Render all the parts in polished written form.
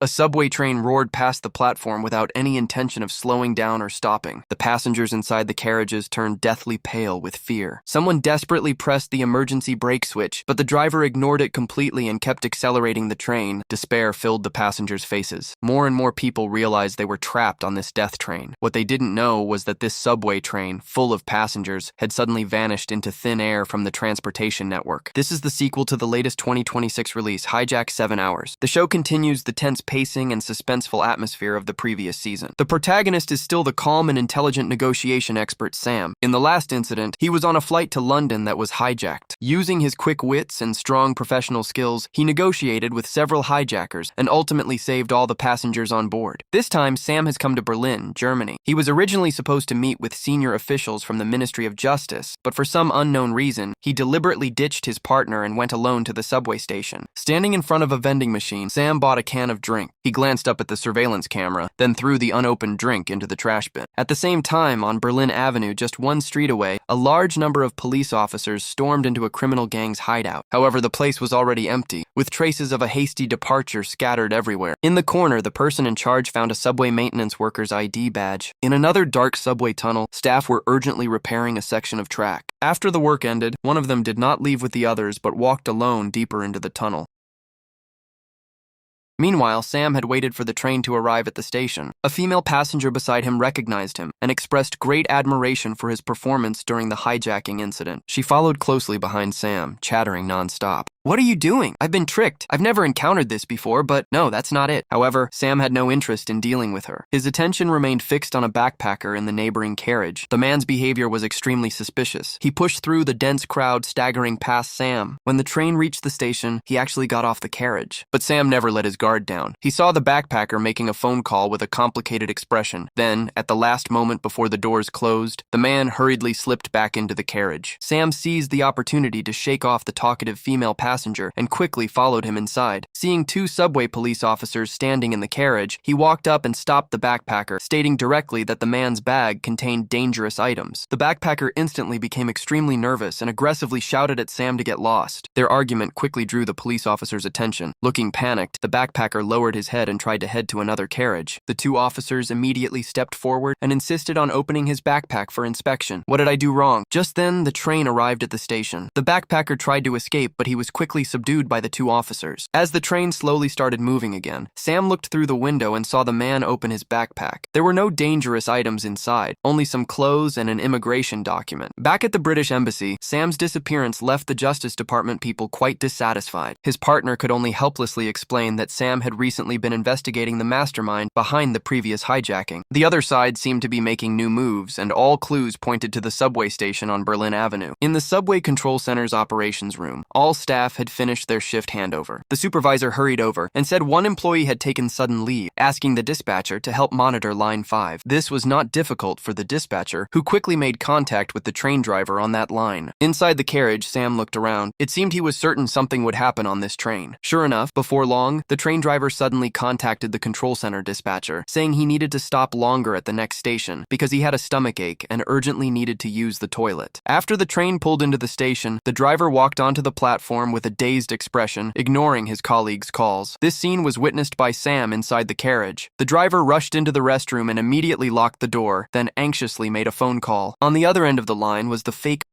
A subway train roared past the platform without any intention of slowing down or stopping. The passengers inside the carriages turned deathly pale with fear. Someone desperately pressed the emergency brake switch, but the driver ignored it completely and kept accelerating the train. Despair filled the passengers' faces. More and more people realized they were trapped on this death train. What they didn't know was that this subway train, full of passengers, had suddenly vanished into thin air from the transportation network. This is the sequel to the latest 2026 release, Hijack 7 Hours. The show continues the tense pacing and suspenseful atmosphere of the previous season. The protagonist is still the calm and intelligent negotiation expert Sam. In the last incident, he was on a flight to London that was hijacked. Using his quick wits and strong professional skills, he negotiated with several hijackers and ultimately saved all the passengers on board. This time, Sam has come to Berlin, Germany. He was originally supposed to meet with senior officials from the Ministry of Justice, but for some unknown reason, he deliberately ditched his partner and went alone to the subway station. Standing in front of a vending machine, Sam bought a can of drink. He glanced up at the surveillance camera, then threw the unopened drink into the trash bin. At the same time, on Berlin Avenue, just one street away, a large number of police officers stormed into a criminal gang's hideout. However, the place was already empty, with traces of a hasty departure scattered everywhere. In the corner, the person in charge found a subway maintenance worker's ID badge. In another dark subway tunnel, staff were urgently repairing a section of track. After the work ended, one of them did not leave with the others but walked alone deeper into the tunnel. Meanwhile, Sam had waited for the train to arrive at the station. A female passenger beside him recognized him and expressed great admiration for his performance during the hijacking incident. She followed closely behind Sam, chattering nonstop. "What are you doing? I've been tricked. I've never encountered this before, but no, that's not it." However, Sam had no interest in dealing with her. His attention remained fixed on a backpacker in the neighboring carriage. The man's behavior was extremely suspicious. He pushed through the dense crowd, staggering past Sam. When the train reached the station, he actually got off the carriage. But Sam never let his guard down. He saw the backpacker making a phone call with a complicated expression. Then, at the last moment before the doors closed, the man hurriedly slipped back into the carriage. Sam seized the opportunity to shake off the talkative female passenger and quickly followed him inside. Seeing two subway police officers standing in the carriage, he walked up and stopped the backpacker, stating directly that the man's bag contained dangerous items. The backpacker instantly became extremely nervous and aggressively shouted at Sam to get lost. Their argument quickly drew the police officer's attention. Looking panicked, the backpacker lowered his head and tried to head to another carriage. The two officers immediately stepped forward and insisted on opening his backpack for inspection. "What did I do wrong?" Just then, the train arrived at the station. The backpacker tried to escape, but he was quickly subdued by the two officers. As the train slowly started moving again, Sam looked through the window and saw the man open his backpack. There were no dangerous items inside, only some clothes and an immigration document. Back at the British Embassy, Sam's disappearance left the Justice Department people quite dissatisfied. His partner could only helplessly explain that Sam had recently been investigating the mastermind behind the previous hijacking. The other side seemed to be making new moves, and all clues pointed to the subway station on Berlin Avenue. In the subway control center's operations room, all staff had finished their shift handover. The supervisor hurried over and said one employee had taken sudden leave, asking the dispatcher to help monitor line 5. This was not difficult for the dispatcher, who quickly made contact with the train driver on that line. Inside the carriage, Sam looked around. It seemed he was certain something would happen on this train. Sure enough, before long, the train driver suddenly contacted the control center dispatcher, saying he needed to stop longer at the next station because he had a stomachache and urgently needed to use the toilet. After the train pulled into the station, the driver walked onto the platform with a dazed expression, ignoring his colleagues' calls. This scene was witnessed by Sam inside the carriage. The driver rushed into the restroom and immediately locked the door, then anxiously made a phone call. On the other end of the line was the fake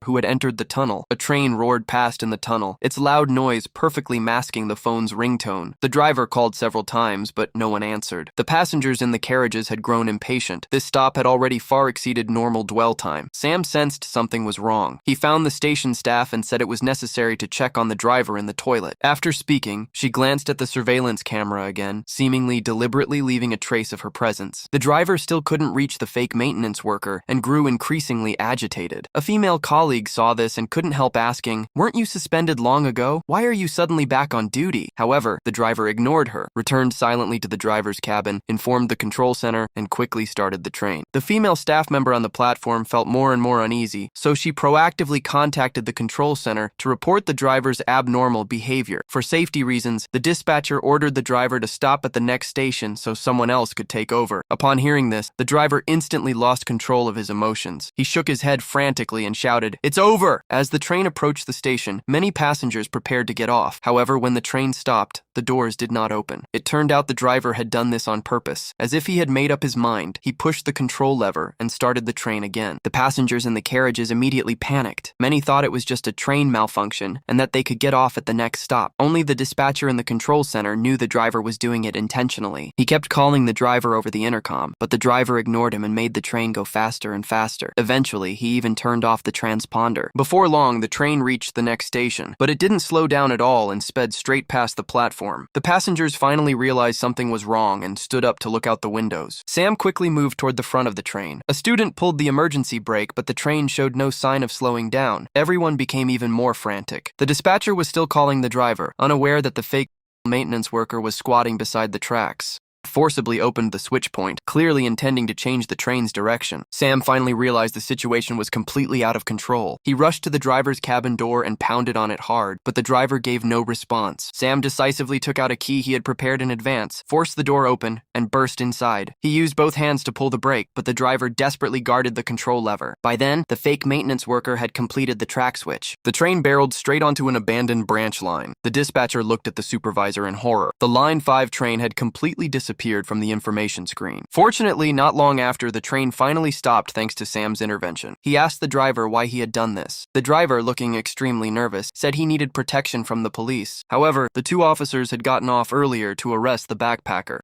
who had entered the tunnel. A train roared past in the tunnel, its loud noise perfectly masking the phone's ringtone. The driver called several times, but no one answered. The passengers in the carriages had grown impatient. This stop had already far exceeded normal dwell time. Sam sensed something was wrong. He found the station staff and said it was necessary to check on the driver in the toilet. After speaking, she glanced at the surveillance camera again, seemingly deliberately leaving a trace of her presence. The driver still couldn't reach the fake maintenance worker and grew increasingly agitated. A female colleague saw this and couldn't help asking, "Weren't you suspended long ago? Why are you suddenly back on duty?" However, the driver ignored her, returned silently to the driver's cabin, informed the control center, and quickly started the train. The female staff member on the platform felt more and more uneasy, so she proactively contacted the control center to report the driver's abnormal behavior. For safety reasons, the dispatcher ordered the driver to stop at the next station so someone else could take over. Upon hearing this, the driver instantly lost control of his emotions. He shook his head frantically and shouted, "It's over!" As the train approached the station, many passengers prepared to get off. However, when the train stopped, the the doors did not open. It turned out the driver had done this on purpose. As if he had made up his mind, he pushed the control lever and started the train again. The passengers in the carriages immediately panicked. Many thought it was just a train malfunction and that they could get off at the next stop. Only the dispatcher in the control center knew the driver was doing it intentionally. He kept calling the driver over the intercom, but the driver ignored him and made the train go faster and faster. Eventually, he even turned off the transponder. Before long, the train reached the next station, but it didn't slow down at all and sped straight past the platform. The passengers finally realized something was wrong and stood up to look out the windows. Sam quickly moved toward the front of the train. A student pulled the emergency brake, but the train showed no sign of slowing down. Everyone became even more frantic. The dispatcher was still calling the driver, unaware that the fake maintenance worker was squatting beside the tracks. Forcibly opened the switch point, clearly intending to change the train's direction. Sam finally realized the situation was completely out of control. He rushed to the driver's cabin door and pounded on it hard, but the driver gave no response. Sam decisively took out a key he had prepared in advance, forced the door open, and burst inside. He used both hands to pull the brake, but the driver desperately guarded the control lever. By then, the fake maintenance worker had completed the track switch. The train barreled straight onto an abandoned branch line. The dispatcher looked at the supervisor in horror. The Line 5 train had completely disappeared from the information screen. Fortunately, not long after, the train finally stopped thanks to Sam's intervention. He asked the driver why he had done this. The driver, looking extremely nervous, said he needed protection from the police. However, the two officers had gotten off earlier to arrest the backpacker.